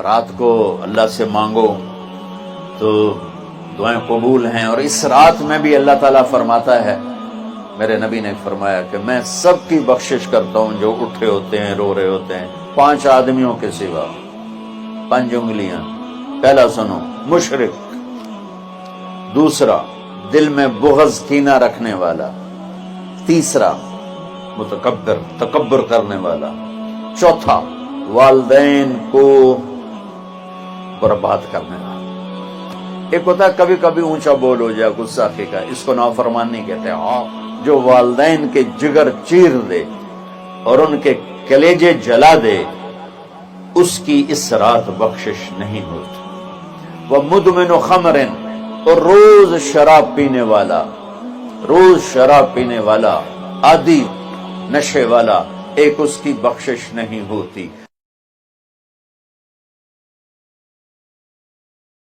رات کو اللہ سے مانگو تو دعائیں قبول ہیں، اور اس رات میں بھی اللہ تعالیٰ فرماتا ہے، میرے نبی نے فرمایا کہ میں سب کی بخشش کرتا ہوں جو اٹھے ہوتے ہیں، رو رہے ہوتے ہیں، 5 آدمیوں کے سوا، 5 انگلیاں۔ پہلا سنو، مشرک، دوسرا دل میں بغض کینہ رکھنے والا، تیسرا متکبر، تکبر کرنے والا، چوتھا والدین کو برباد کرنے والا۔ ایک ہوتا ہے کبھی کبھی اونچا بول ہو جائے گستاخی کا، اس کو نافرمانی کہتے ہیں۔ جو والدین کے جگر چیر دے اور ان کے کلیجے جلا دے، اس کی اس رات بخشش نہیں ہوتی۔ وَمُدْمِنُ خَمْرٍ، اور روز شراب پینے والا، روز شراب پینے والا، عادی نشے والا، ایک اس کی بخشش نہیں ہوتی۔